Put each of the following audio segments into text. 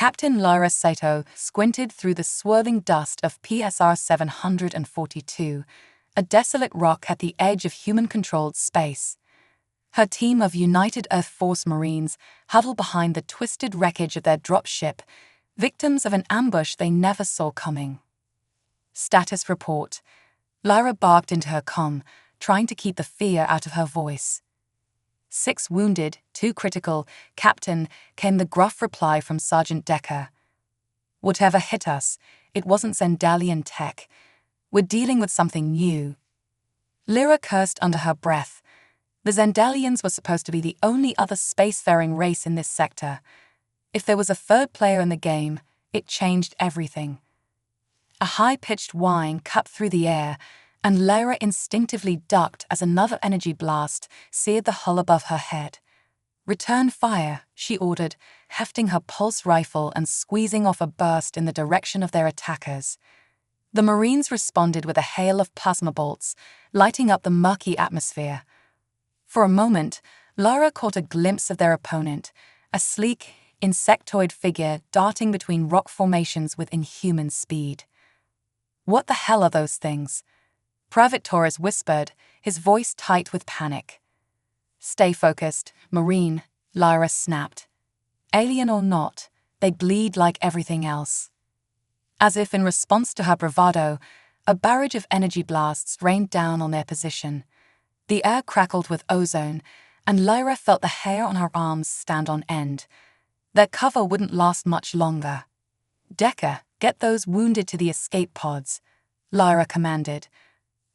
Captain Elara Voss squinted through the swirling dust of PSR 742, a desolate rock at the edge of human-controlled space. Her team of United Earth Force Marines huddled behind the twisted wreckage of their dropship, victims of an ambush they never saw coming. Status report. Lyra barked into her comm, trying to keep the fear out of her voice. 6 wounded, 2 critical, Captain, came the gruff reply from Sergeant Decker. Whatever hit us, it wasn't Zendalian tech. We're dealing with something new. Lyra cursed under her breath. The Zendalians were supposed to be the only other spacefaring race in this sector. If there was a third player in the game, it changed everything. A high-pitched whine cut through the air, and Lyra instinctively ducked as another energy blast seared the hull above her head. "Return fire," she ordered, hefting her pulse rifle and squeezing off a burst in the direction of their attackers. The Marines responded with a hail of plasma bolts, lighting up the murky atmosphere. For a moment, Lyra caught a glimpse of their opponent, a sleek, insectoid figure darting between rock formations with inhuman speed. "What the hell are those things?" Private Torres whispered, his voice tight with panic. "Stay focused, Marine," Lyra snapped. "Alien or not, they bleed like everything else." As if in response to her bravado, a barrage of energy blasts rained down on their position. The air crackled with ozone, and Lyra felt the hair on her arms stand on end. Their cover wouldn't last much longer. "Decker, get those wounded to the escape pods," Lyra commanded.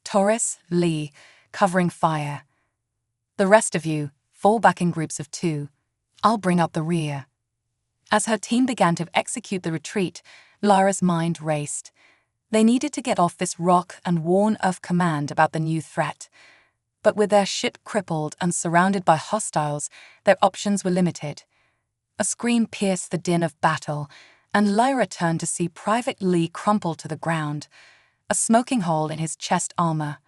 "Torres, Lee, covering fire. The rest of you, fall back in groups of 2. I'll bring up the rear." As her team began to execute the retreat, Lyra's mind raced. They needed to get off this rock and warn Earth Command about the new threat. But with their ship crippled and surrounded by hostiles, their options were limited. A scream pierced the din of battle, and Lyra turned to see Private Lee crumple to the ground, a smoking hole in his chest armor.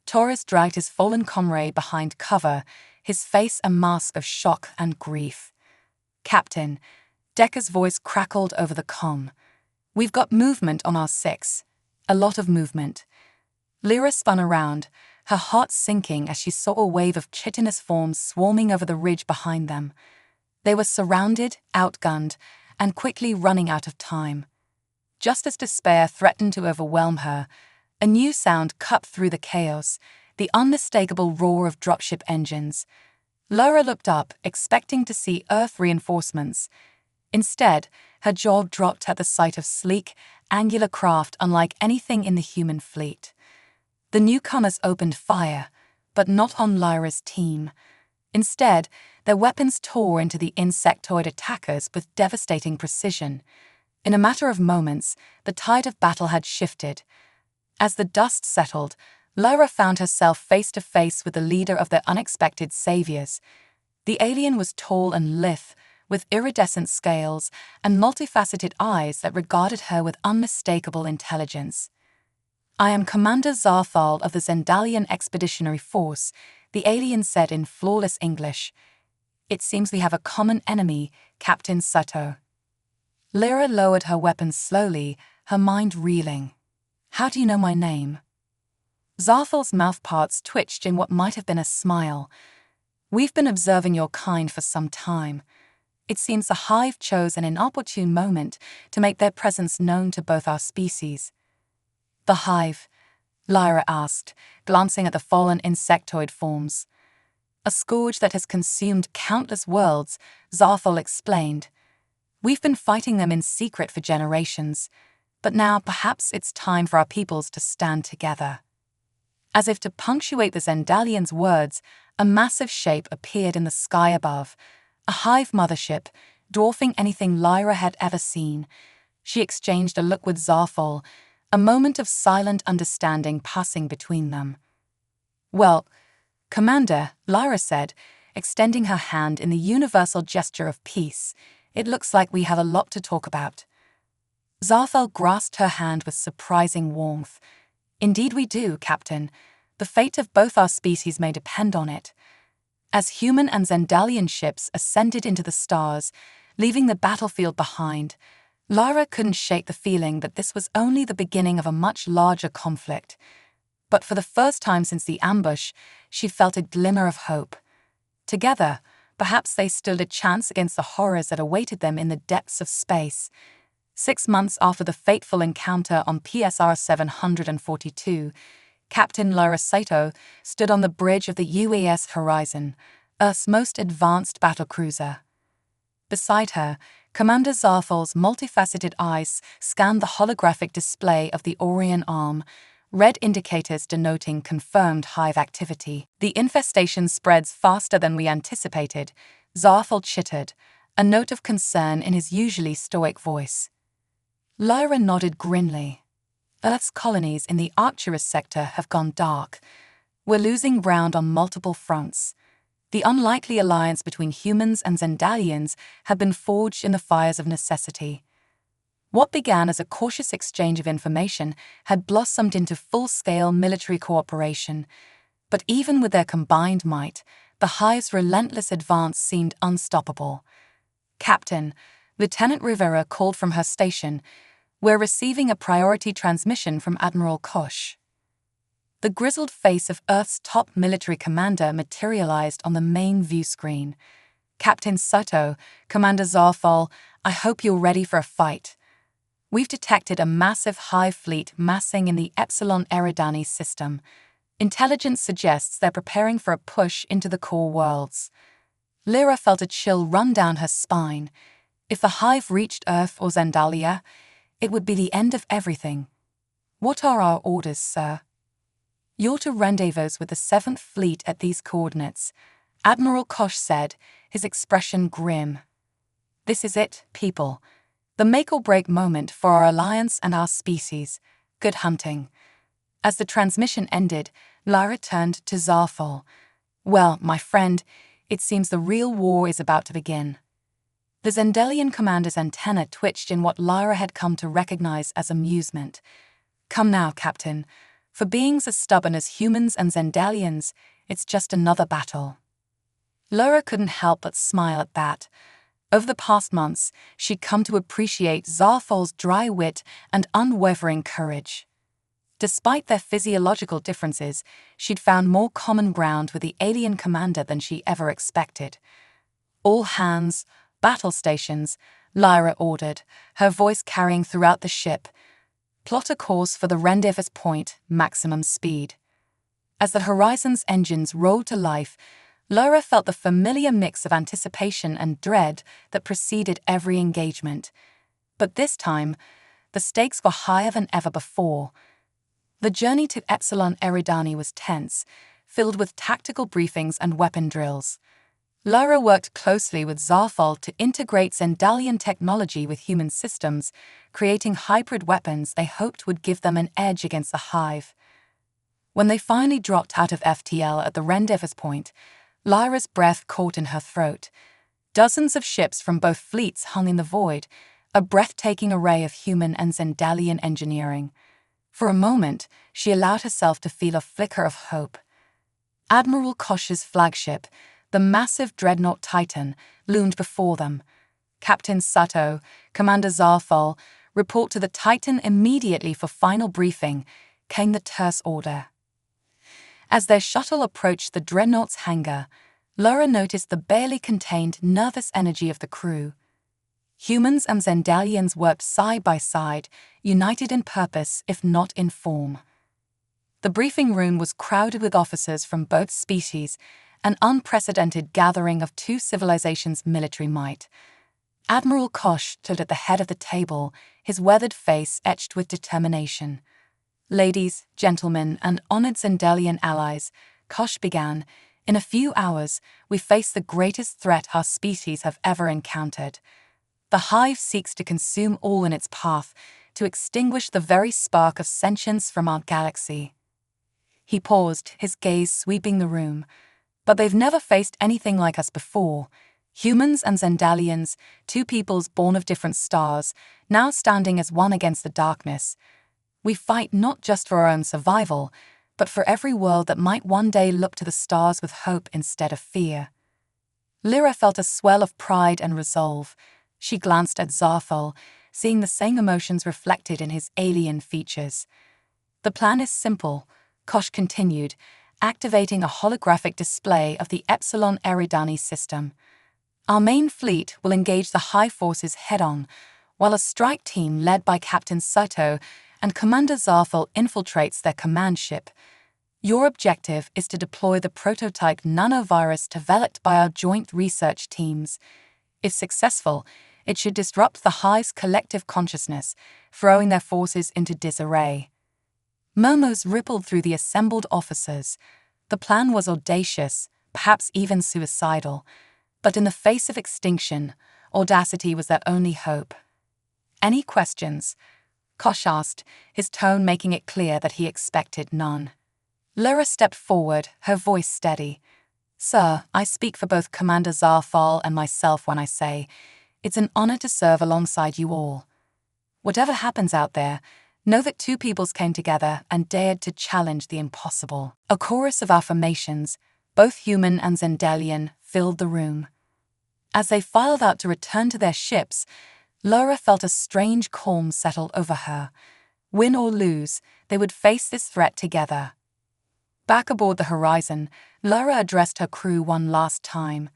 Torres dragged his fallen comrade behind cover, his face a mask of shock and grief. "Captain," Decker's voice crackled over the comm. "We've got movement on our 6. A lot of movement." Lyra spun around, her heart sinking as she saw a wave of chitinous forms swarming over the ridge behind them. They were surrounded, outgunned, and quickly running out of time. Just as despair threatened to overwhelm her, a new sound cut through the chaos, the unmistakable roar of dropship engines. Lyra looked up, expecting to see Earth reinforcements. Instead, her jaw dropped at the sight of sleek, angular craft unlike anything in the human fleet. The newcomers opened fire, but not on Lyra's team. Instead, their weapons tore into the insectoid attackers with devastating precision. In a matter of moments, the tide of battle had shifted. As the dust settled, Lyra found herself face to face with the leader of their unexpected saviors. The alien was tall and lithe, with iridescent scales and multifaceted eyes that regarded her with unmistakable intelligence. "I am Commander Zarthal of the Zendalian Expeditionary Force," the alien said in flawless English. "It seems we have a common enemy, Captain Sato." Lyra lowered her weapon slowly, her mind reeling. "How do you know my name?" Zarthal's mouthparts twitched in what might have been a smile. "We've been observing your kind for some time. It seems the Hive chose an inopportune moment to make their presence known to both our species." "The Hive?" Lyra asked, glancing at the fallen insectoid forms. "A scourge that has consumed countless worlds," Zarthal explained. "We've been fighting them in secret for generations, but now perhaps it's time for our peoples to stand together." As if to punctuate the Zendalian's words, a massive shape appeared in the sky above, a Hive mothership, dwarfing anything Lyra had ever seen. She exchanged a look with Zarthal, a moment of silent understanding passing between them. "Well, Commander," Lyra said, extending her hand in the universal gesture of peace, "it looks like we have a lot to talk about." Zarthal grasped her hand with surprising warmth. "Indeed we do, Captain. The fate of both our species may depend on it." As human and Zendalian ships ascended into the stars, leaving the battlefield behind, Lara couldn't shake the feeling that this was only the beginning of a much larger conflict. But for the first time since the ambush, she felt a glimmer of hope. Together, perhaps they stood a chance against the horrors that awaited them in the depths of space. 6 months after the fateful encounter on PSR 742, Captain Elara Voss stood on the bridge of the UAS Horizon, Earth's most advanced battlecruiser. Beside her, Commander Zarfal's multifaceted eyes scanned the holographic display of the Orion Arm, red indicators denoting confirmed hive activity. "The infestation spreads faster than we anticipated," Zarfal chittered, a note of concern in his usually stoic voice. Lyra nodded grimly. "Earth's colonies in the Arcturus sector have gone dark. We're losing ground on multiple fronts. The unlikely alliance between humans and Zendalians had been forged in the fires of necessity. What began as a cautious exchange of information had blossomed into full-scale military cooperation. But even with their combined might, the Hive's relentless advance seemed unstoppable. "Captain," Lieutenant Rivera called from her station, "we're receiving a priority transmission from Admiral Kosh." The grizzled face of Earth's top military commander materialized on the main view screen. "Captain Sato, Commander Zarfal, I hope you're ready for a fight. We've detected a massive hive fleet massing in the Epsilon Eridani system. Intelligence suggests they're preparing for a push into the core worlds." Lyra felt a chill run down her spine. If the hive reached Earth or Zendalia, it would be the end of everything. "What are our orders, sir?" "You're to rendezvous with the 7th Fleet at these coordinates," Admiral Kosh said, his expression grim. "This is it, people. The make-or-break moment for our alliance and our species. Good hunting." As the transmission ended, Lyra turned to Zarfal. "Well, my friend, it seems the real war is about to begin." The Zendalian commander's antenna twitched in what Lyra had come to recognize as amusement. "Come now, Captain. For beings as stubborn as humans and Zendalians, it's just another battle." Lyra couldn't help but smile at that. Over the past months, she'd come to appreciate Zarfal's dry wit and unwavering courage. Despite their physiological differences, she'd found more common ground with the alien commander than she ever expected. "All hands, battle stations," Lyra ordered, her voice carrying throughout the ship. "Plot a course for the rendezvous point, maximum speed." As the Horizon's engines rolled to life, Lyra felt the familiar mix of anticipation and dread that preceded every engagement. But this time, the stakes were higher than ever before. The journey to Epsilon Eridani was tense, filled with tactical briefings and weapon drills. Lyra worked closely with Zarfal to integrate Zendalian technology with human systems, creating hybrid weapons they hoped would give them an edge against the Hive. When they finally dropped out of FTL at the rendezvous point, Lyra's breath caught in her throat. Dozens of ships from both fleets hung in the void, a breathtaking array of human and Zendalian engineering. For a moment, she allowed herself to feel a flicker of hope. Admiral Kosh's flagship, the massive dreadnought Titan, loomed before them. "Captain Sato, Commander Zarfal, report to the Titan immediately for final briefing," came the terse order. As their shuttle approached the dreadnought's hangar, Lyra noticed the barely contained nervous energy of the crew. Humans and Zendalians worked side by side, united in purpose if not in form. The briefing room was crowded with officers from both species, an unprecedented gathering of two civilizations' military might. Admiral Kosh stood at the head of the table, his weathered face etched with determination. "Ladies, gentlemen, and honored Zendalian allies," Kosh began, "in a few hours, we face the greatest threat our species have ever encountered. The Hive seeks to consume all in its path, to extinguish the very spark of sentience from our galaxy." He paused, his gaze sweeping the room. "But they've never faced anything like us before. Humans and Zendalians, two peoples born of different stars, now standing as one against the darkness. We fight not just for our own survival, but for every world that might one day look to the stars with hope instead of fear." Lyra felt a swell of pride and resolve. She glanced at Zarthol, seeing the same emotions reflected in his alien features. "The plan is simple," Kosh continued, activating a holographic display of the Epsilon Eridani system. "Our main fleet will engage the high forces head-on, while a strike team led by Captain Sato and Commander Zarthol infiltrates their command ship. Your objective is to deploy the prototype nanovirus developed by our joint research teams. If successful, it should disrupt the Hive's collective consciousness, throwing their forces into disarray." Murmurs rippled through the assembled officers. The plan was audacious, perhaps even suicidal, but in the face of extinction, audacity was their only hope. "Any questions?" Kosh asked, his tone making it clear that he expected none. Lara stepped forward, her voice steady. "Sir, I speak for both Commander Zarthol and myself when I say, it's an honor to serve alongside you all. Whatever happens out there, know that two peoples came together and dared to challenge the impossible." A chorus of affirmations, both human and Zendalian, filled the room. As they filed out to return to their ships, Lara felt a strange calm settle over her. Win or lose, they would face this threat together. Back aboard the Horizon, Lara addressed her crew one last time.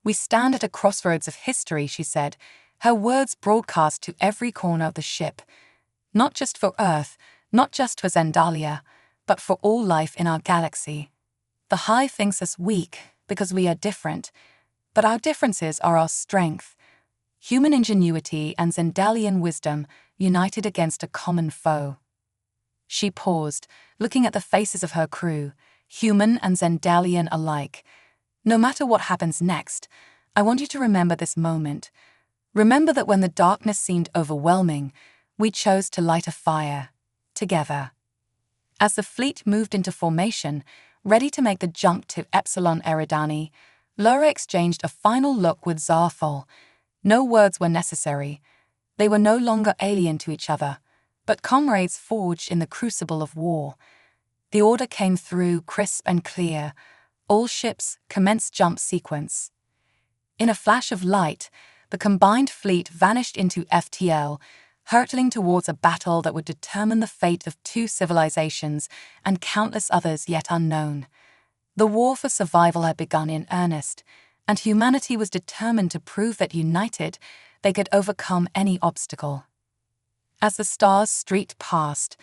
"We stand at a crossroads of history," she said, her words broadcast to every corner of the ship. "Not just for Earth, not just for Zendalia, but for all life in our galaxy. The Hive thinks us weak because we are different, but our differences are our strength. Human ingenuity and Zendalian wisdom united against a common foe." She paused, looking at the faces of her crew, human and Zendalian alike. "No matter what happens next, I want you to remember this moment. Remember that when the darkness seemed overwhelming, we chose to light a fire, together." As the fleet moved into formation, ready to make the jump to Epsilon Eridani, Lara exchanged a final look with Zarthol. No words were necessary. They were no longer alien to each other, but comrades forged in the crucible of war. The order came through, crisp and clear. All ships, commence jump sequence. In a flash of light, the combined fleet vanished into FTL, hurtling towards a battle that would determine the fate of two civilizations and countless others yet unknown. The war for survival had begun in earnest, and humanity was determined to prove that united, they could overcome any obstacle. As the stars streaked past,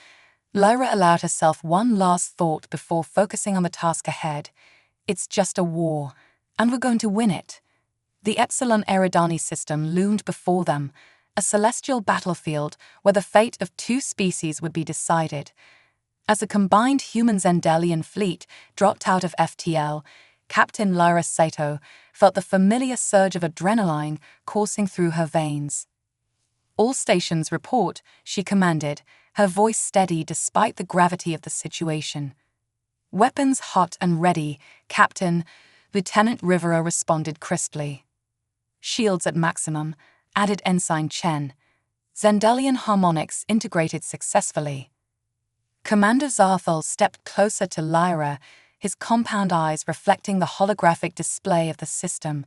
Lyra allowed herself one last thought before focusing on the task ahead. It's just a war, and we're going to win it. The Epsilon Eridani system loomed before them, a celestial battlefield where the fate of two species would be decided. As the combined human-Zendalian fleet dropped out of FTL, Captain Elara Voss felt the familiar surge of adrenaline coursing through her veins. "All stations report," she commanded, her voice steady despite the gravity of the situation. "Weapons hot and ready, Captain," Lieutenant Rivera responded crisply. "Shields at maximum," added Ensign Chen. "Zendalian harmonics integrated successfully." Commander Zarthol stepped closer to Lyra, his compound eyes reflecting the holographic display of the system.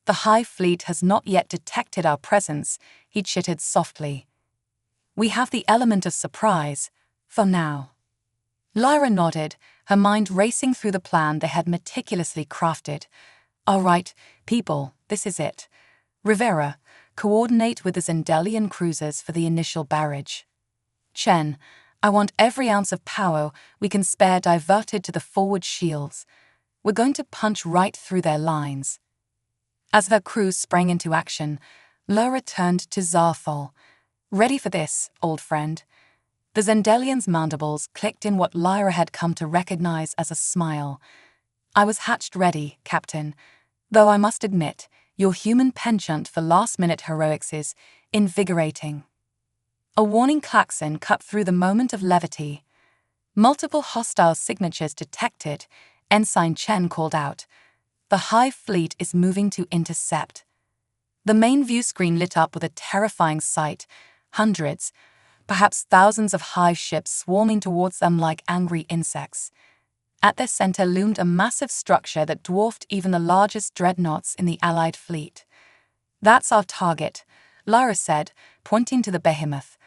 "The Hive fleet has not yet detected our presence," he chittered softly. "We have the element of surprise, for now." Lyra nodded, her mind racing through the plan they had meticulously crafted. "All right, people, this is it. Rivera, coordinate with the Zendalian cruisers for the initial barrage. Chen, I want every ounce of power we can spare diverted to the forward shields. We're going to punch right through their lines." As their crew sprang into action, Lyra turned to Zarthol. "Ready for this, old friend?" The Zendalian's mandibles clicked in what Lyra had come to recognize as a smile. "I was hatched ready, Captain, though I must admit, your human penchant for last-minute heroics is invigorating." A warning klaxon cut through the moment of levity. "Multiple hostile signatures detected," Ensign Chen called out. "The Hive fleet is moving to intercept." The main view screen lit up with a terrifying sight, hundreds, perhaps thousands of Hive ships swarming towards them like angry insects. At their center loomed a massive structure that dwarfed even the largest dreadnoughts in the Allied fleet. That's our target, Lara said, pointing to the behemoth.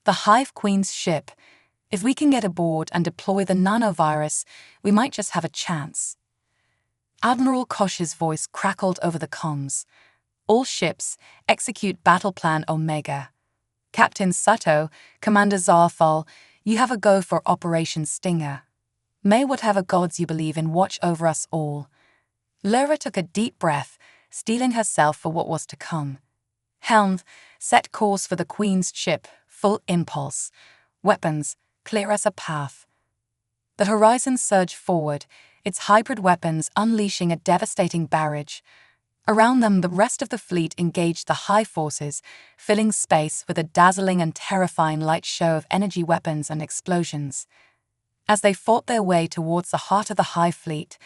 The Hive Queen's ship. If we can get aboard and deploy the nanovirus, we might just have a chance. Admiral Kosh's voice crackled over the comms. All ships, execute Battle Plan Omega. Captain Sato, Commander Zarthal, you have a go for Operation Stinger. May whatever gods you believe in watch over us all. Lara took a deep breath, steeling herself for what was to come. Helm, set course for the Queen's ship, full impulse. Weapons, clear us a path. The Horizon surged forward, its hybrid weapons unleashing a devastating barrage. Around them, the rest of the fleet engaged the Hive forces, filling space with a dazzling and terrifying light show of energy weapons and explosions. As they fought their way towards the heart of the Hive fleet,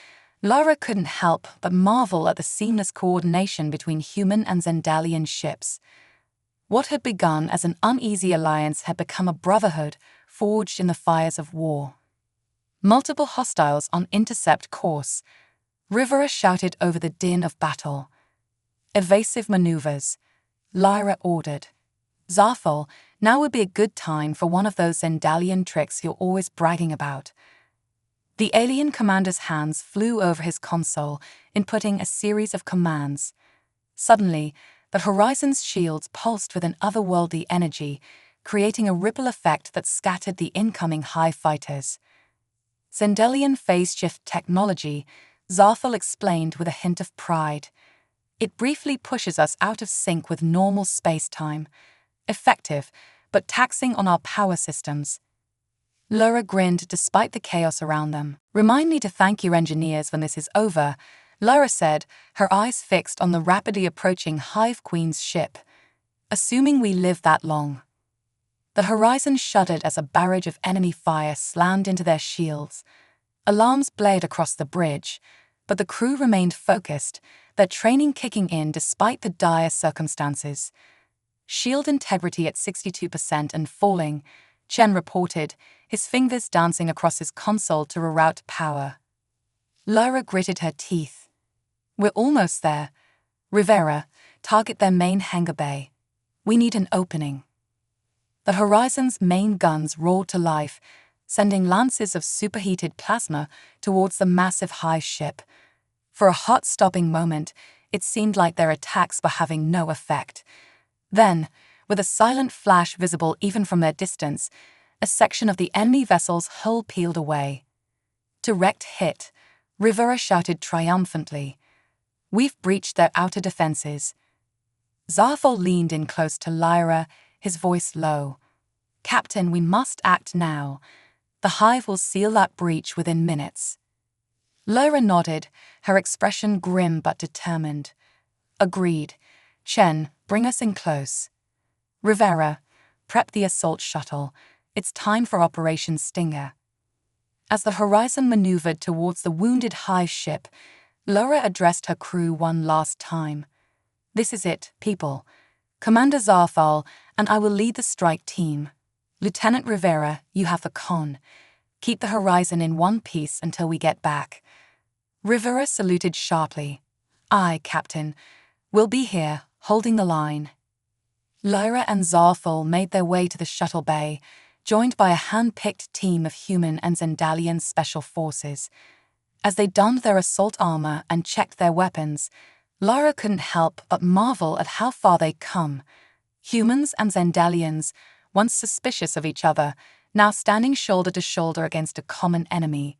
Lara couldn't help but marvel at the seamless coordination between human and Zendalian ships. What had begun as an uneasy alliance had become a brotherhood forged in the fires of war. Multiple hostiles on intercept course. Rivera shouted over the din of battle. Evasive maneuvers, Lara ordered. Zarthal, now would be a good time for one of those Zendalian tricks you're always bragging about. The alien commander's hands flew over his console, inputting a series of commands. Suddenly, the Horizon's shields pulsed with an otherworldly energy, creating a ripple effect that scattered the incoming Hive fighters. Zendalian phase shift technology, Zarthal explained with a hint of pride. It briefly pushes us out of sync with normal space-time. Effective, but taxing on our power systems. Lara grinned despite the chaos around them. Remind me to thank your engineers when this is over, Lara said, her eyes fixed on the rapidly approaching Hive Queen's ship. Assuming we live that long. The Horizon shuddered as a barrage of enemy fire slammed into their shields. Alarms blared across the bridge, but the crew remained focused, their training kicking in despite the dire circumstances. Shield integrity at 62% and falling, Chen reported, his fingers dancing across his console to reroute power. Lara gritted her teeth. We're almost there. Rivera, target their main hangar bay. We need an opening. The Horizon's main guns roared to life, sending lances of superheated plasma towards the massive Hive ship. For a heart-stopping moment, it seemed like their attacks were having no effect. Then, with a silent flash visible even from their distance, a section of the enemy vessel's hull peeled away. Direct hit, Rivera shouted triumphantly. We've breached their outer defenses. Zarthal leaned in close to Lyra, his voice low. Captain, we must act now. The Hive will seal that breach within minutes. Lyra nodded, her expression grim but determined. Agreed. Chen, bring us in close. Rivera, prep the assault shuttle. It's time for Operation Stinger. As the Horizon maneuvered towards the wounded Hive ship, Lara addressed her crew one last time. This is it, people. Commander Zarthal, and I will lead the strike team. Lieutenant Rivera, you have the con. Keep the Horizon in one piece until we get back. Rivera saluted sharply. Aye, Captain. We'll be here, holding the line. Lyra and Zarthal made their way to the shuttle bay, joined by a hand-picked team of human and Zendalian special forces. As they donned their assault armor and checked their weapons, Lara couldn't help but marvel at how far they'd come. Humans and Zendalians, once suspicious of each other, now standing shoulder to shoulder against a common enemy.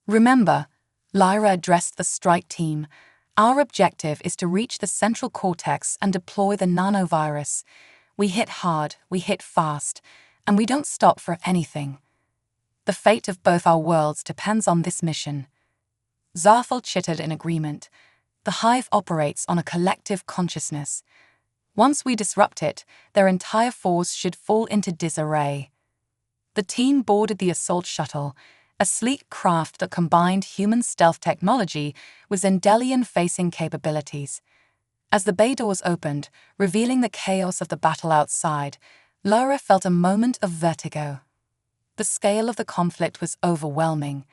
Remember, Lyra addressed the strike team, our objective is to reach the central cortex and deploy the nanovirus. We hit hard, we hit fast, and we don't stop for anything. The fate of both our worlds depends on this mission. Zarthal chittered in agreement. The Hive operates on a collective consciousness. Once we disrupt it, their entire force should fall into disarray. The team boarded the assault shuttle, a sleek craft that combined human stealth technology with Zendalian-facing capabilities. As the bay doors opened, revealing the chaos of the battle outside, Lara felt a moment of vertigo. The scale of the conflict was overwhelming.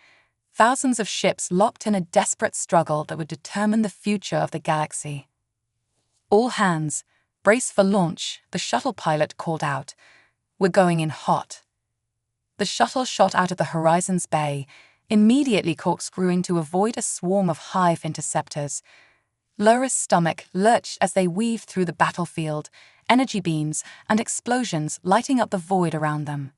Thousands of ships locked in a desperate struggle that would determine the future of the galaxy. "All hands, brace for launch," the shuttle pilot called out. "We're going in hot." The shuttle shot out of the horizon's bay, immediately corkscrewing to avoid a swarm of hive interceptors. Lara's stomach lurched as they weaved through the battlefield, energy beams and explosions lighting up the void around them.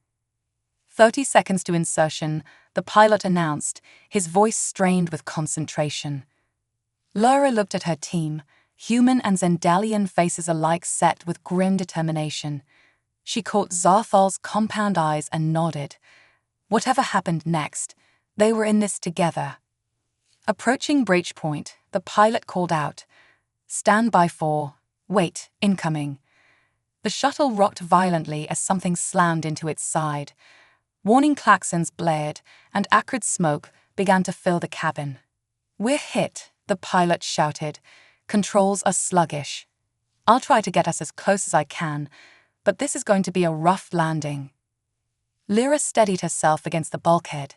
30 seconds to insertion, the pilot announced, his voice strained with concentration. Lara looked at her team, human and Zendalian faces alike set with grim determination. She caught Zarthal's compound eyes and nodded. Whatever happened next, they were in this together. Approaching breach point, the pilot called out, "Stand by for, wait, incoming." The shuttle rocked violently as something slammed into its side. Warning klaxons blared, and acrid smoke began to fill the cabin. "We're hit," the pilot shouted. "Controls are sluggish. I'll try to get us as close as I can, but this is going to be a rough landing." Lyra steadied herself against the bulkhead.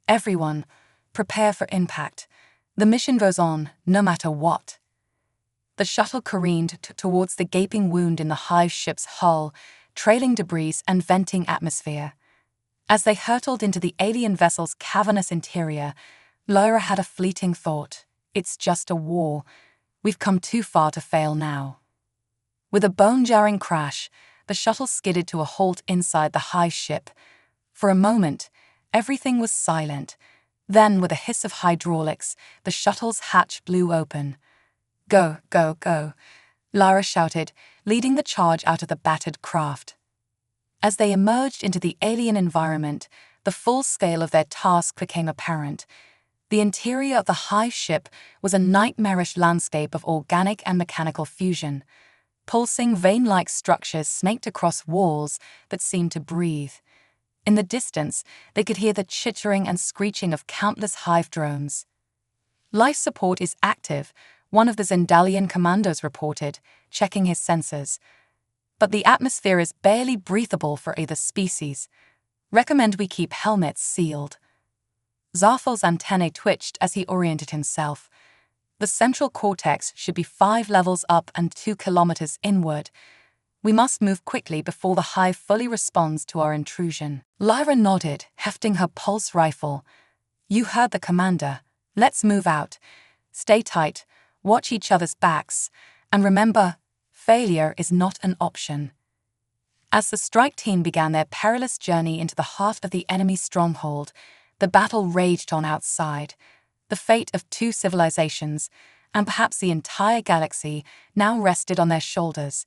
"Everyone, prepare for impact. The mission goes on, no matter what." The shuttle careened towards the gaping wound in the hive ship's hull, trailing debris and venting atmosphere. As they hurtled into the alien vessel's cavernous interior, Lyra had a fleeting thought. It's just a war. We've come too far to fail now. With a bone-jarring crash, the shuttle skidded to a halt inside the hive ship. For a moment, everything was silent. Then, with a hiss of hydraulics, the shuttle's hatch blew open. "Go, go, go," Lara shouted, leading the charge out of the battered craft. As they emerged into the alien environment, the full scale of their task became apparent. The interior of the hive ship was a nightmarish landscape of organic and mechanical fusion. Pulsing vein-like structures snaked across walls that seemed to breathe. In the distance, they could hear the chittering and screeching of countless hive drones. "Life support is active," one of the Zendalian commandos reported, checking his sensors. "But the atmosphere is barely breathable for either species. Recommend we keep helmets sealed." Zarthal's antennae twitched as he oriented himself. "The central cortex should be 5 levels up and 2 kilometers inward. We must move quickly before the hive fully responds to our intrusion." Lyra nodded, hefting her pulse rifle. "You heard the commander. Let's move out. Stay tight, watch each other's backs, and remember, failure is not an option." As the strike team began their perilous journey into the heart of the enemy stronghold, the battle raged on outside. The fate of 2 civilizations, and perhaps the entire galaxy, now rested on their shoulders.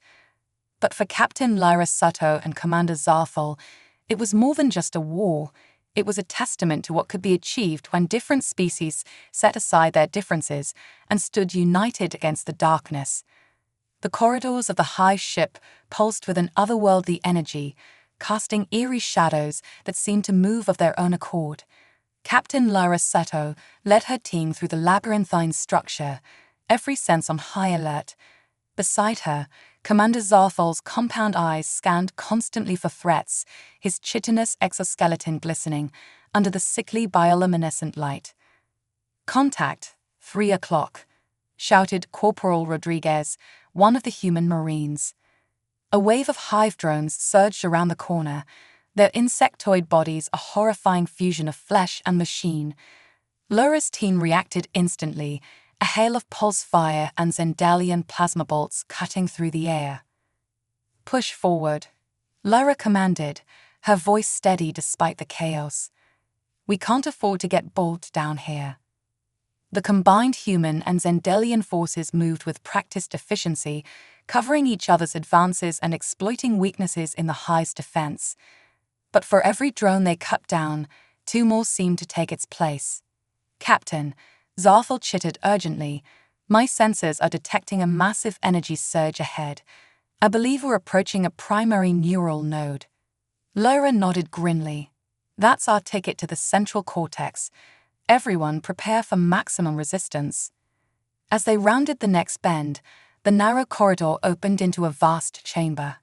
But for Captain Elara Voss and Commander Zarthal, it was more than just a war. It was a testament to what could be achieved when different species set aside their differences and stood united against the darkness. The corridors of the hive ship pulsed with an otherworldly energy, casting eerie shadows that seemed to move of their own accord. Captain Elara Voss led her team through the labyrinthine structure, every sense on high alert. Beside her, Commander Zarthal's compound eyes scanned constantly for threats, his chitinous exoskeleton glistening under the sickly bioluminescent light. "Contact, 3 o'clock," shouted Corporal Rodriguez, one of the human marines. A wave of hive drones surged around the corner, their insectoid bodies a horrifying fusion of flesh and machine. Lara's team reacted instantly, a hail of pulse fire and Zendalian plasma bolts cutting through the air. "Push forward," Lara commanded, her voice steady despite the chaos. "We can't afford to get bogged down here." The combined human and Zendalian forces moved with practiced efficiency, covering each other's advances and exploiting weaknesses in the hive's defense. But for every drone they cut down, 2 more seemed to take its place. "Captain," Zarthal chittered urgently, "my sensors are detecting a massive energy surge ahead. I believe we're approaching a primary neural node." Lara nodded grimly. "That's our ticket to the central cortex. Everyone prepare for maximum resistance." As they rounded the next bend, the narrow corridor opened into a vast chamber.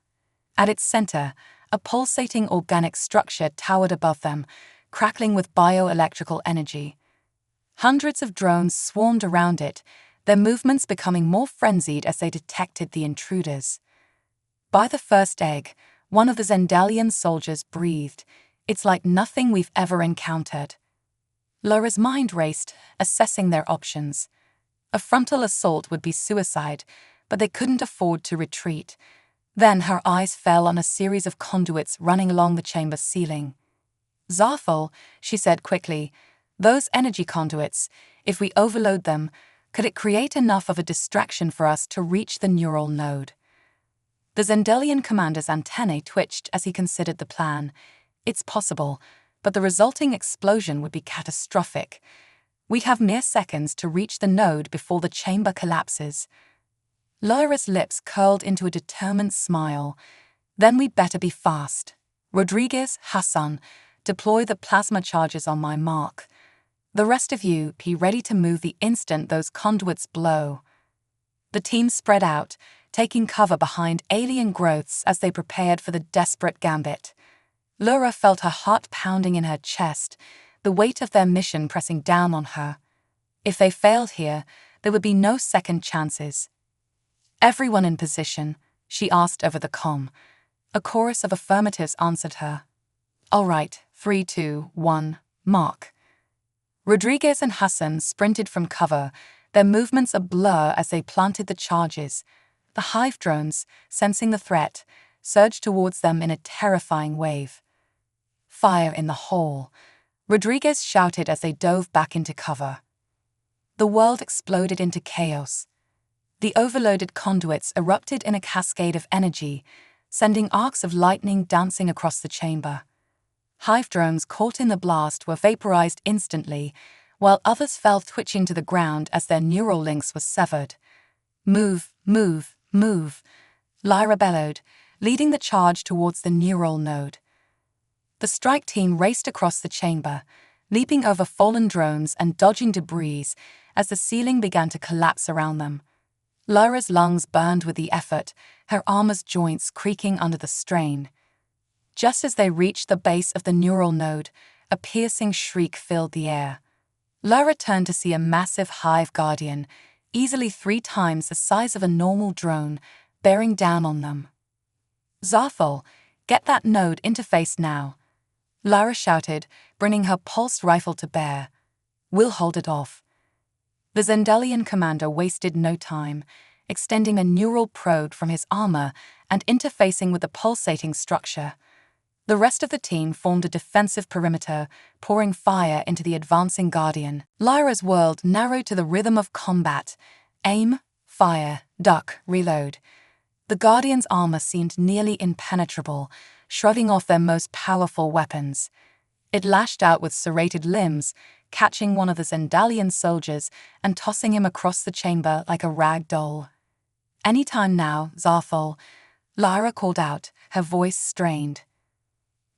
At its center, a pulsating organic structure towered above them, crackling with bioelectrical energy. Hundreds of drones swarmed around it, their movements becoming more frenzied as they detected the intruders. By the first egg, one of the Zendalian soldiers breathed. "It's like nothing we've ever encountered." Lara's mind raced, assessing their options. A frontal assault would be suicide, but they couldn't afford to retreat. Then her eyes fell on a series of conduits running along the chamber ceiling. "Zarthol," she said quickly, "those energy conduits, if we overload them, could it create enough of a distraction for us to reach the neural node?" The Zendalian commander's antennae twitched as he considered the plan. "It's possible, but the resulting explosion would be catastrophic. We'd have mere seconds to reach the node before the chamber collapses." Lara's lips curled into a determined smile. "Then we'd better be fast. Rodriguez, Hassan, deploy the plasma charges on my mark. The rest of you be ready to move the instant those conduits blow." The team spread out, taking cover behind alien growths as they prepared for the desperate gambit. Lara felt her heart pounding in her chest, the weight of their mission pressing down on her. If they failed here, there would be no second chances. "Everyone in position?" she asked over the comm. A chorus of affirmatives answered her. "All right, 3, 2, 1, mark." Rodriguez and Hassan sprinted from cover, their movements a blur as they planted the charges. The hive drones, sensing the threat, surged towards them in a terrifying wave. "Fire in the hole," Rodriguez shouted as they dove back into cover. The world exploded into chaos. The overloaded conduits erupted in a cascade of energy, sending arcs of lightning dancing across the chamber. Hive drones caught in the blast were vaporized instantly, while others fell twitching to the ground as their neural links were severed. "Move, move, move," Lara bellowed, leading the charge towards the neural node. The strike team raced across the chamber, leaping over fallen drones and dodging debris as the ceiling began to collapse around them. Lara's lungs burned with the effort, her armor's joints creaking under the strain. Just as they reached the base of the neural node, a piercing shriek filled the air. Lara turned to see a massive hive guardian, easily 3 times the size of a normal drone, bearing down on them. "Zarthol, get that node interface now," Lara shouted, bringing her pulsed rifle to bear. "We'll hold it off." The Zendalian commander wasted no time, extending a neural probe from his armor and interfacing with the pulsating structure. The rest of the team formed a defensive perimeter, pouring fire into the advancing guardian. Lara's world narrowed to the rhythm of combat. Aim, fire, duck, reload. The guardian's armor seemed nearly impenetrable, shrugging off their most powerful weapons. It lashed out with serrated limbs, catching one of the Zendalian soldiers and tossing him across the chamber like a rag doll. "Any time now, Zarthol," Lara called out, her voice strained.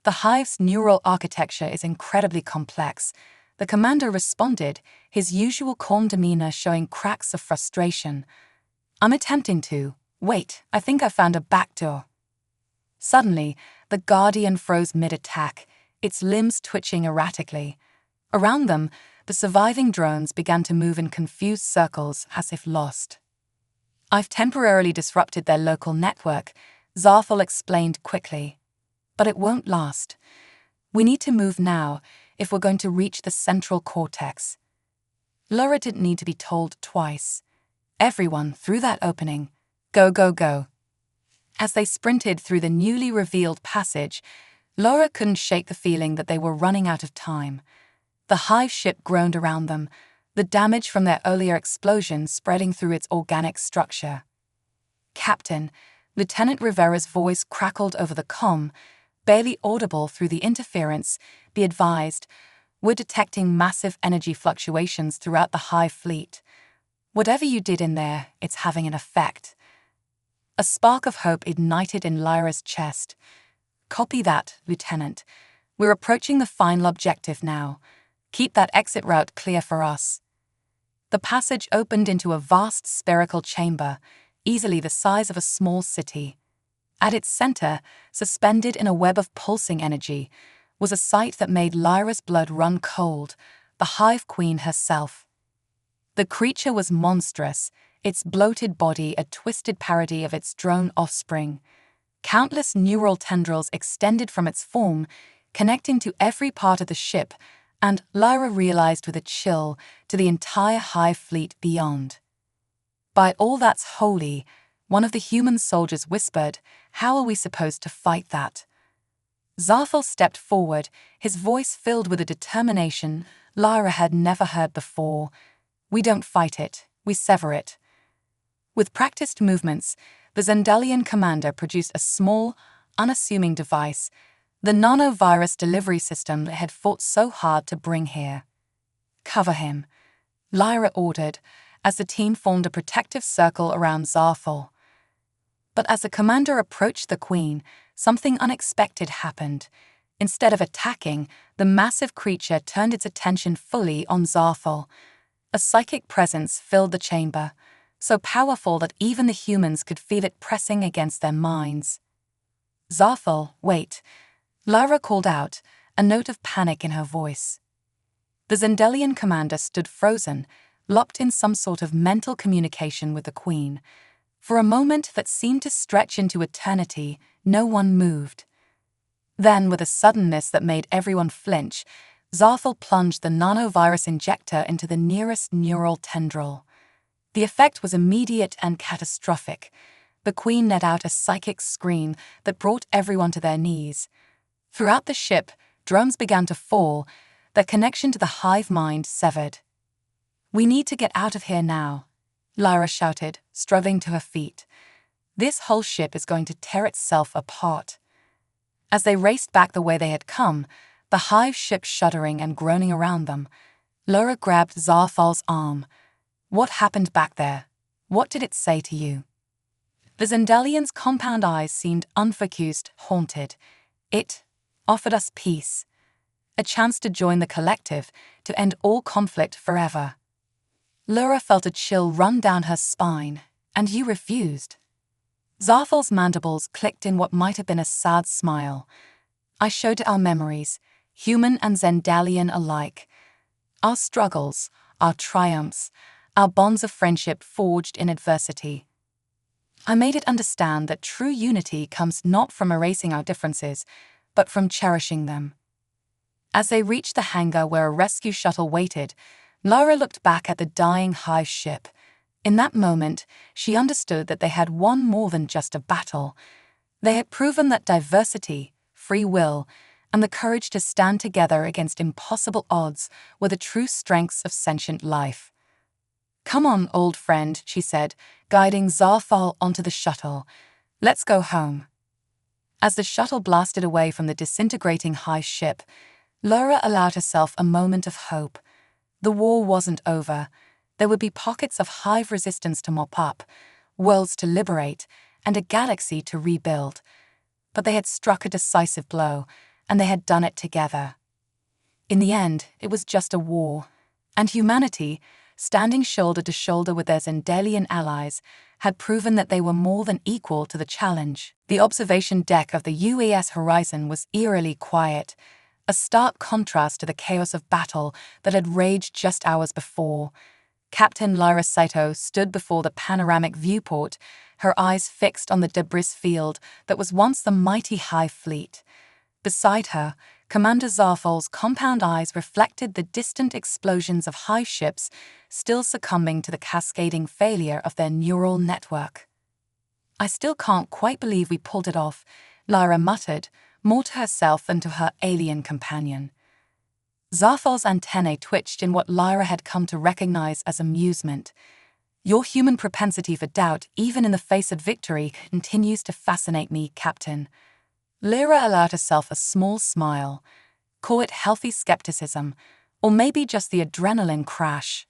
"The hive's neural architecture is incredibly complex," the commander responded, his usual calm demeanor showing cracks of frustration. "I'm attempting to. Wait, I think I found a backdoor." Suddenly, the guardian froze mid-attack, its limbs twitching erratically. Around them, the surviving drones began to move in confused circles as if lost. "I've temporarily disrupted their local network," Zarthol explained quickly. "But it won't last. We need to move now if we're going to reach the central cortex." Lara didn't need to be told twice. Everyone, through that opening. Go, go, go. As they sprinted through the newly revealed passage, Lara couldn't shake the feeling that they were running out of time. The hive ship groaned around them, the damage from their earlier explosion spreading through its organic structure. "Captain," Lieutenant Rivera's voice crackled over the comm, barely audible through the interference. "Be advised, we're detecting massive energy fluctuations throughout the hive fleet. Whatever you did in there, it's having an effect." A spark of hope ignited in Lyra's chest. "Copy that, Lieutenant. We're approaching the final objective now. Keep that exit route clear for us." The passage opened into a vast spherical chamber, easily the size of a small city. At its center, suspended in a web of pulsing energy, was a sight that made Lyra's blood run cold, the Hive Queen herself. The creature was monstrous, its bloated body a twisted parody of its drone offspring. Countless neural tendrils extended from its form, connecting to every part of the ship, and Lyra realized with a chill to the entire hive fleet beyond. "By all that's holy," one of the human soldiers whispered, "how are we supposed to fight that?" Zarfel stepped forward, his voice filled with a determination Lyra had never heard before. "We don't fight it, we sever it." With practiced movements, the Zendalian commander produced a small, unassuming device, the nanovirus delivery system they had fought so hard to bring here. "Cover him," Lyra ordered, as the team formed a protective circle around Zarfel. But as the commander approached the Queen, something unexpected happened. Instead of attacking, the massive creature turned its attention fully on Zarfel. A psychic presence filled the chamber, so powerful that even the humans could feel it pressing against their minds. "Zarfel, wait," Lyra called out, a note of panic in her voice. The Zendalian commander stood frozen, locked in some sort of mental communication with the Queen. For a moment that seemed to stretch into eternity, no one moved. Then, with a suddenness that made everyone flinch, Zarfel plunged the nanovirus injector into the nearest neural tendril. The effect was immediate and catastrophic. The Queen let out a psychic scream that brought everyone to their knees. Throughout the ship, drones began to fall, their connection to the hive mind severed. "We need to get out of here now," Lyra shouted, struggling to her feet. "This whole ship is going to tear itself apart." As they raced back the way they had come, the hive ship shuddering and groaning around them, Lyra grabbed Zarfel's arm. "What happened back there? What did it say to you?" The Zendalian's compound eyes seemed unfocused, haunted. "It offered us peace. A chance to join the collective, to end all conflict forever." Lyra felt a chill run down her spine. "And you refused." Zarfel's mandibles clicked in what might have been a sad smile. "I showed it our memories, human and Zendalian alike. Our struggles, our triumphs, our bonds of friendship forged in adversity. I made it understand that true unity comes not from erasing our differences, but from cherishing them." As they reached the hangar where a rescue shuttle waited, Lyra looked back at the dying hive ship. In that moment, she understood that they had won more than just a battle. They had proven that diversity, free will, and the courage to stand together against impossible odds were the true strengths of sentient life. "Come on, old friend," she said, guiding Zarfel onto the shuttle. "Let's go home." As the shuttle blasted away from the disintegrating hive ship, Lyra allowed herself a moment of hope. The war wasn't over. There would be pockets of hive resistance to mop up, worlds to liberate, and a galaxy to rebuild. But they had struck a decisive blow, and they had done it together. In the end, it was just a war. And humanity, standing shoulder to shoulder with their Zendalian allies, had proven that they were more than equal to the challenge. The observation deck of the UAS Horizon was eerily quiet, a stark contrast to the chaos of battle that had raged just hours before. Captain Elara Voss stood before the panoramic viewport, her eyes fixed on the debris field that was once the mighty hive fleet. Beside her, Commander Zarfel's compound eyes reflected the distant explosions of hive ships still succumbing to the cascading failure of their neural network. "I still can't quite believe we pulled it off," Lyra muttered, more to herself than to her alien companion. Zarfel's antennae twitched in what Lyra had come to recognize as amusement. "Your human propensity for doubt, even in the face of victory, continues to fascinate me, Captain." Lyra allowed herself a small smile. Call it healthy skepticism, or maybe just the adrenaline crash.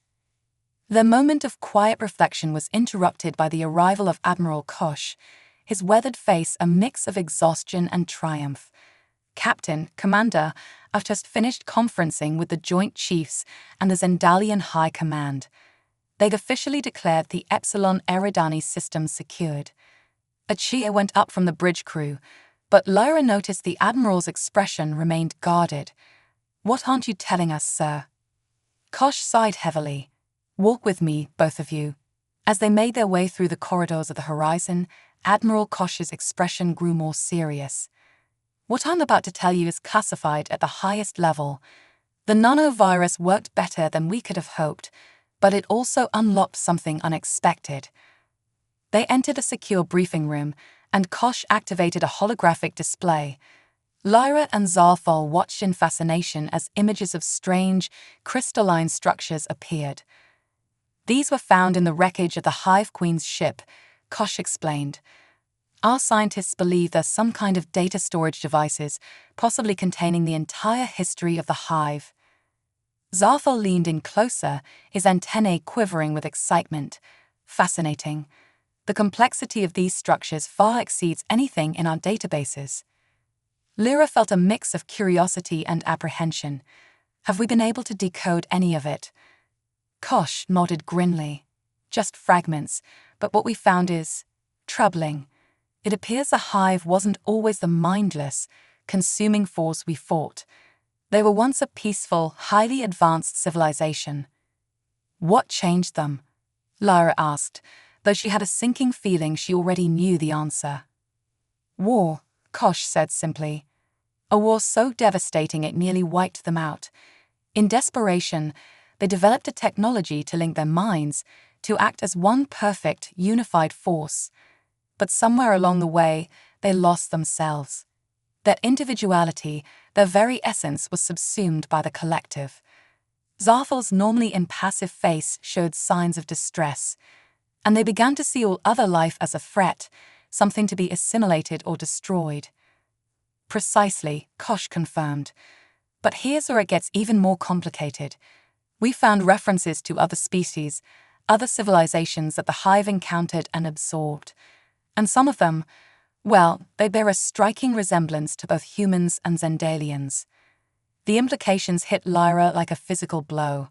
Their moment of quiet reflection was interrupted by the arrival of Admiral Kosh, his weathered face a mix of exhaustion and triumph. "Captain, Commander, I've just finished conferencing with the Joint Chiefs and the Zendalian High Command. They'd officially declared the Epsilon Eridani system secured." A cheer went up from the bridge crew, but Lyra noticed the Admiral's expression remained guarded. "What aren't you telling us, sir?" Kosh sighed heavily. Walk with me, both of you. As they made their way through the corridors of the horizon, Admiral Kosh's expression grew more serious. What I'm about to tell you is classified at the highest level. The nanovirus worked better than we could have hoped, but it also unlocked something unexpected. They entered a secure briefing room, and Kosh activated a holographic display. Lyra and Zarthol watched in fascination as images of strange, crystalline structures appeared. These were found in the wreckage of the Hive Queen's ship, Kosh explained. Our scientists believe there's some kind of data storage devices, possibly containing the entire history of the Hive. Zarthol leaned in closer, his antennae quivering with excitement. Fascinating. The complexity of these structures far exceeds anything in our databases. Lyra felt a mix of curiosity and apprehension. Have we been able to decode any of it? Kosh nodded grimly. Just fragments, but what we found is troubling. It appears the Hive wasn't always the mindless, consuming force we fought. They were once a peaceful, highly advanced civilization. What changed them? Lyra asked, though she had a sinking feeling she already knew the answer. War, Kosh said simply. A war so devastating it nearly wiped them out. In desperation, they developed a technology to link their minds, to act as one perfect, unified force. But somewhere along the way, they lost themselves. Their individuality, their very essence, was subsumed by the collective. Zarthol's normally impassive face showed signs of distress, and they began to see all other life as a threat, something to be assimilated or destroyed. Precisely, Kosh confirmed. But here's where it gets even more complicated. We found references to other species, other civilizations that the Hive encountered and absorbed. And some of them, well, they bear a striking resemblance to both humans and Zendalians. The implications hit Lyra like a physical blow.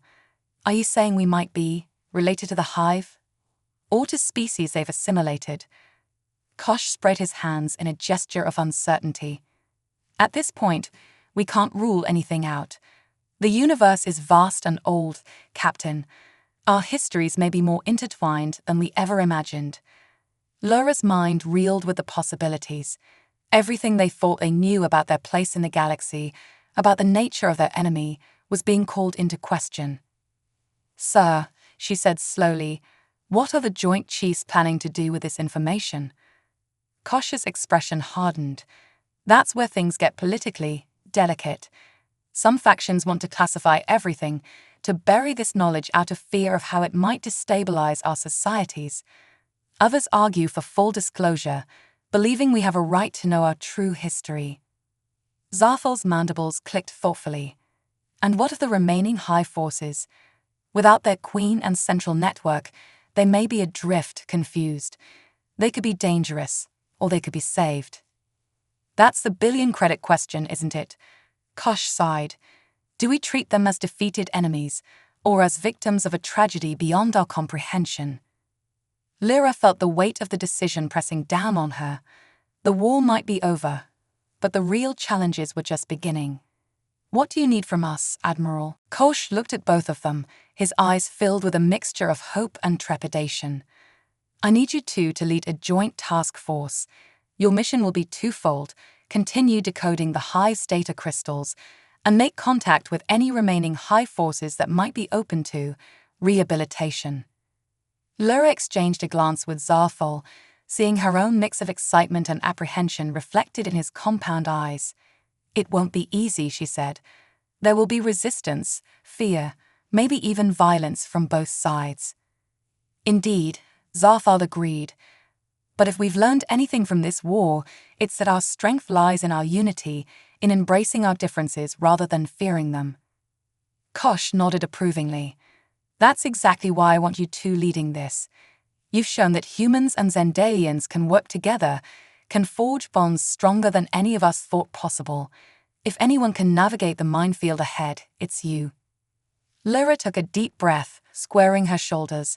Are you saying we might be related to the Hive? Or to species they've assimilated? Kosh spread his hands in a gesture of uncertainty. At this point, we can't rule anything out. The universe is vast and old, Captain. Our histories may be more intertwined than we ever imagined. Lyra's mind reeled with the possibilities. Everything they thought they knew about their place in the galaxy, about the nature of their enemy, was being called into question. Sir, she said slowly, what are the Joint Chiefs planning to do with this information? Kosh's expression hardened. That's where things get politically delicate. Some factions want to classify everything, to bury this knowledge out of fear of how it might destabilize our societies. Others argue for full disclosure, believing we have a right to know our true history. Zarthol's mandibles clicked thoughtfully. And what of the remaining Hive forces? Without their queen and central network, they may be adrift, confused. They could be dangerous, or they could be saved. That's the billion-credit question, isn't it? Kosh sighed. Do we treat them as defeated enemies, or as victims of a tragedy beyond our comprehension? Lyra felt the weight of the decision pressing down on her. The war might be over, but the real challenges were just beginning. What do you need from us, Admiral? Kosh looked at both of them, his eyes filled with a mixture of hope and trepidation. I need you two to lead a joint task force. Your mission will be twofold: continue decoding the Hive's data crystals, and make contact with any remaining Hive forces that might be open to rehabilitation. Lyra exchanged a glance with Zarthol, seeing her own mix of excitement and apprehension reflected in his compound eyes. It won't be easy, she said. There will be resistance, fear, maybe even violence from both sides. Indeed, Zarthol agreed. But if we've learned anything from this war, it's that our strength lies in our unity, in embracing our differences rather than fearing them. Kosh nodded approvingly. That's exactly why I want you two leading this. You've shown that humans and Zendalians can work together, can forge bonds stronger than any of us thought possible. If anyone can navigate the minefield ahead, it's you. Lyra took a deep breath, squaring her shoulders.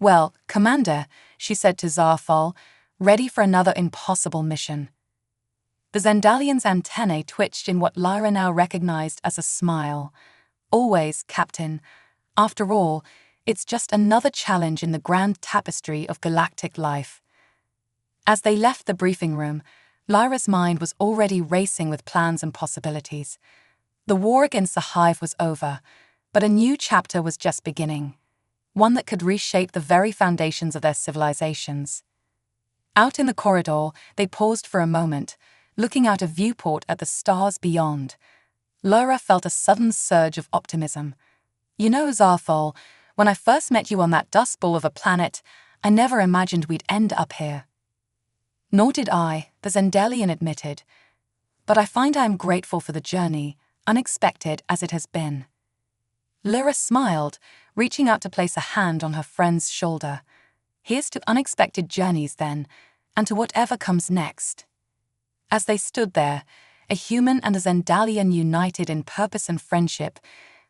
Well, Commander, she said to Zarthol, ready for another impossible mission. The Zendalian's antennae twitched in what Lyra now recognized as a smile. Always, Captain. After all, It's just another challenge in the grand tapestry of galactic life. As they left the briefing room, Lyra's mind was already racing with plans and possibilities. The war against the Hive was over, but a new chapter was just beginning, one that could reshape the very foundations of their civilizations. Out in the corridor, they paused for a moment, looking out a viewport at the stars beyond. Lyra felt a sudden surge of optimism. "You know, Zarthol, when I first met you on that dust bowl of a planet, I never imagined we'd end up here." "Nor did I," the Zendalian admitted. "But I find I am grateful for the journey, unexpected as it has been." Lyra smiled, reaching out to place a hand on her friend's shoulder. "Here's to unexpected journeys, then, and to whatever comes next." As they stood there, a human and a Zendalian united in purpose and friendship,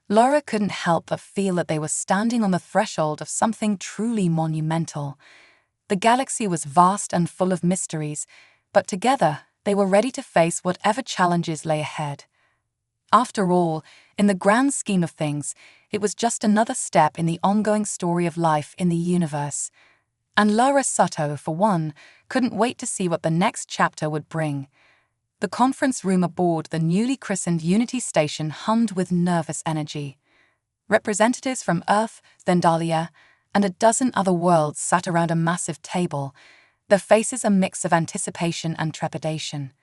Lyra couldn't help but feel that they were standing on the threshold of something truly monumental. The galaxy was vast and full of mysteries, but together they were ready to face whatever challenges lay ahead. After all, in the grand scheme of things, it was just another step in the ongoing story of life in the universe. And Lyra Sutto, for one, couldn't wait to see what the next chapter would bring. The conference room aboard the newly christened Unity station hummed with nervous energy. Representatives from Earth, Zendalia, and a dozen other worlds sat around a massive table, their faces a mix of anticipation and trepidation.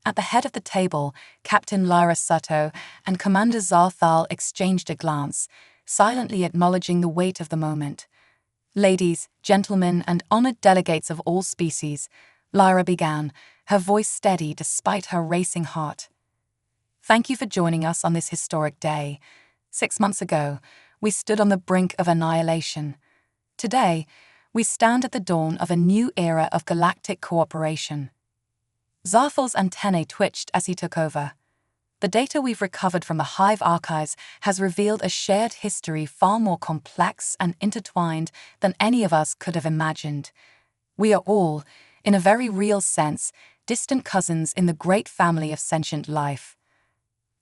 At the head of the table, Captain Lyra Sutto and Commander Zarthal exchanged a glance, silently acknowledging the weight of the moment. "Ladies, gentlemen, and honored delegates of all species," Lyra began, her voice steady despite her racing heart. "Thank you for joining us on this historic day. 6 months ago, we stood on the brink of annihilation. Today, we stand at the dawn of a new era of galactic cooperation." Zarthal's antennae twitched as he took over. "The data we've recovered from the Hive archives has revealed a shared history far more complex and intertwined than any of us could have imagined. We are all, in a very real sense, distant cousins in the great family of sentient life."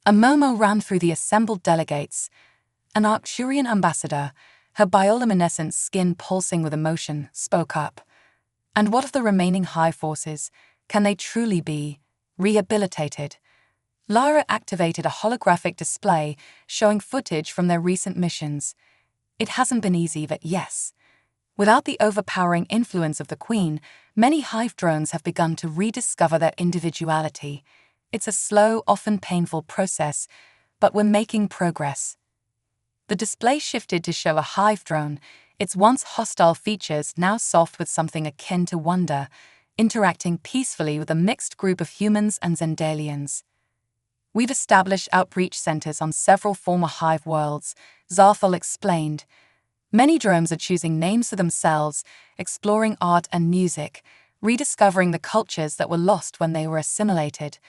A murmur ran through the assembled delegates. An Arcturian ambassador, her bioluminescent skin pulsing with emotion, spoke up. "And what of the remaining Hive forces? Can they truly be rehabilitated?" Lyra activated a holographic display showing footage from their recent missions. "It hasn't been easy, but yes. Without the overpowering influence of the Queen, many Hive drones have begun to rediscover their individuality. It's a slow, often painful process, but we're making progress." The display shifted to show a Hive drone, its once hostile features now soft with something akin to wonder, interacting peacefully with a mixed group of humans and Zendalians. "We've established outreach centers on several former Hive worlds," Zarthal explained. "Many drones are choosing names for themselves, exploring art and music, rediscovering the cultures that were lost when they were assimilated."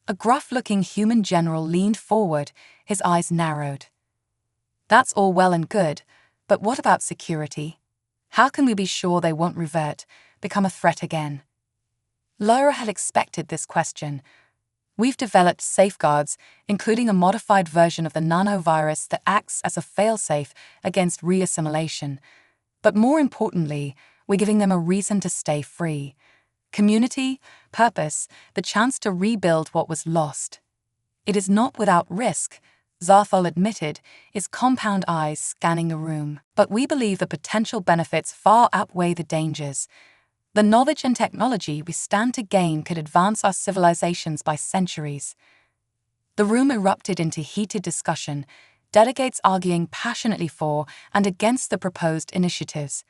A gruff-looking human general leaned forward, his eyes narrowed. "That's all well and good, but what about security? How can we be sure they won't revert, become a threat again?" Lyra had expected this question. "We've developed safeguards, including a modified version of the nanovirus that acts as a failsafe against reassimilation. But more importantly, we're giving them a reason to stay free. Community, purpose, the chance to rebuild what was lost. It is not without risk," Zarthal admitted, his compound eyes scanning the room. "But we believe the potential benefits far outweigh the dangers. The knowledge and technology we stand to gain could advance our civilizations by centuries." The room erupted into heated discussion, delegates arguing passionately for and against the proposed initiatives.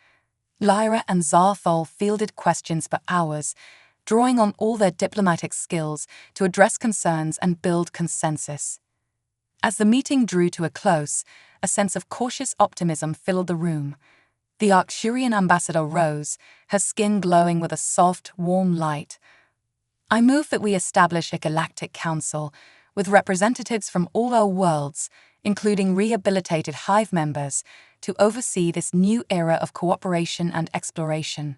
Lyra and Zarthal fielded questions for hours, drawing on all their diplomatic skills to address concerns and build consensus. As the meeting drew to a close, a sense of cautious optimism filled the room. The Arcturian ambassador rose, her skin glowing with a soft, warm light. "I move that we establish a galactic council, with representatives from all our worlds, including rehabilitated Hive members, to oversee this new era of cooperation and exploration."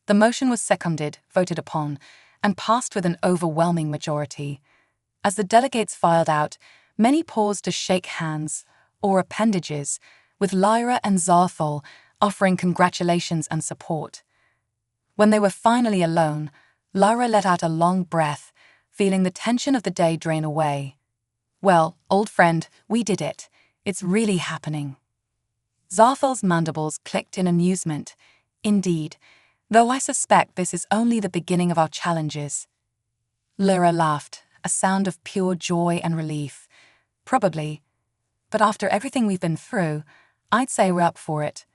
The motion was seconded, voted upon, and passed with an overwhelming majority. As the delegates filed out, many paused to shake hands, or appendages, with Lyra and Zarthol offering congratulations and support. When they were finally alone, Lyra let out a long breath, feeling the tension of the day drain away. "Well, old friend, we did it. It's really happening." Zarthol's mandibles clicked in amusement. "Indeed, though I suspect this is only the beginning of our challenges." Lyra laughed, a sound of pure joy and relief. "Probably. But after everything we've been through, I'd say we're up for it."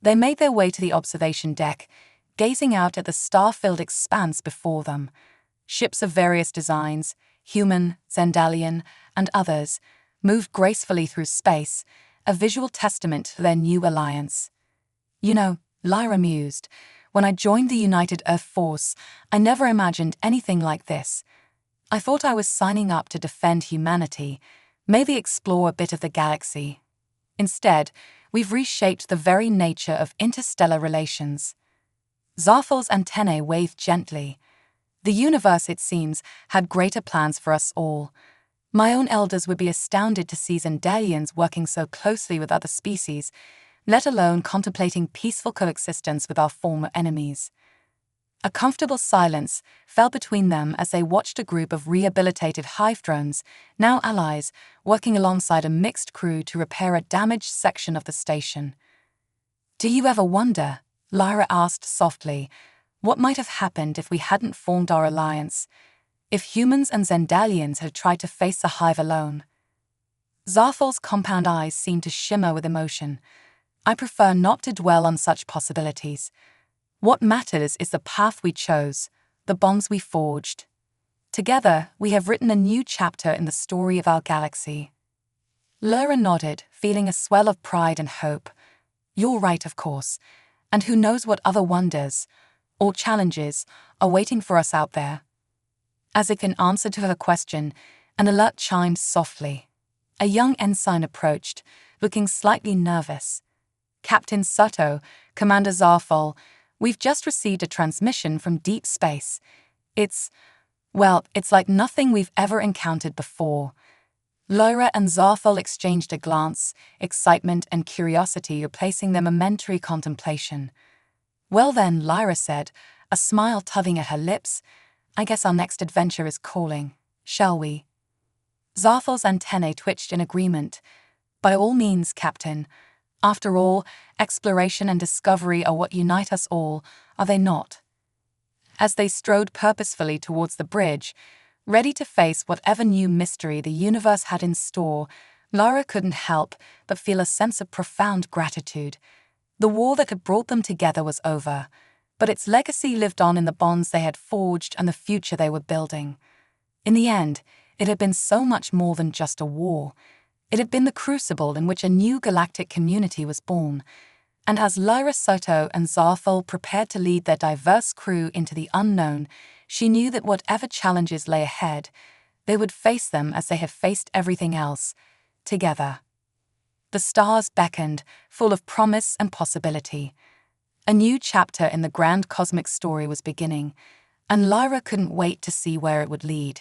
They made their way to the observation deck, gazing out at the star-filled expanse before them. Ships of various designs, human, Zendalian, and others, moved gracefully through space, a visual testament to their new alliance. "You know," Lyra mused, "when I joined the United Earth Force, I never imagined anything like this. I thought I was signing up to defend humanity, maybe explore a bit of the galaxy. Instead, we've reshaped the very nature of interstellar relations." Zarthol's antennae waved gently. "The universe, it seems, had greater plans for us all. My own elders would be astounded to see Zendalians working so closely with other species, let alone contemplating peaceful coexistence with our former enemies." A comfortable silence fell between them as they watched a group of rehabilitated hive drones, now allies, working alongside a mixed crew to repair a damaged section of the station. "Do you ever wonder," Lyra asked softly, "what might have happened if we hadn't formed our alliance? If humans and Zendalians had tried to face the hive alone?" Zarthol's compound eyes seemed to shimmer with emotion. "I prefer not to dwell on such possibilities. What matters is the path we chose, the bonds we forged. Together, we have written a new chapter in the story of our galaxy." Lyra nodded, feeling a swell of pride and hope. "You're right, of course. And who knows what other wonders, or challenges, are waiting for us out there." As if in answer to her question, an alert chimed softly. A young ensign approached, looking slightly nervous. "Captain Sutto, Commander Zarthol, we've just received a transmission from deep space. It's like nothing we've ever encountered before." Lyra and Zarthol exchanged a glance, excitement and curiosity replacing their momentary contemplation. "Well then," Lyra said, a smile tugging at her lips, "I guess our next adventure is calling, shall we?" Zarthol's antennae twitched in agreement. "By all means, Captain. After all, exploration and discovery are what unite us all, are they not?" As they strode purposefully towards the bridge, ready to face whatever new mystery the universe had in store, Lyra couldn't help but feel a sense of profound gratitude. The war that had brought them together was over, but its legacy lived on in the bonds they had forged and the future they were building. In the end, it had been so much more than just a war. It had been the crucible in which a new galactic community was born. And as Lyra Soto and Zarthol prepared to lead their diverse crew into the unknown, she knew that whatever challenges lay ahead, they would face them as they had faced everything else, together. The stars beckoned, full of promise and possibility. A new chapter in the grand cosmic story was beginning, and Lyra couldn't wait to see where it would lead.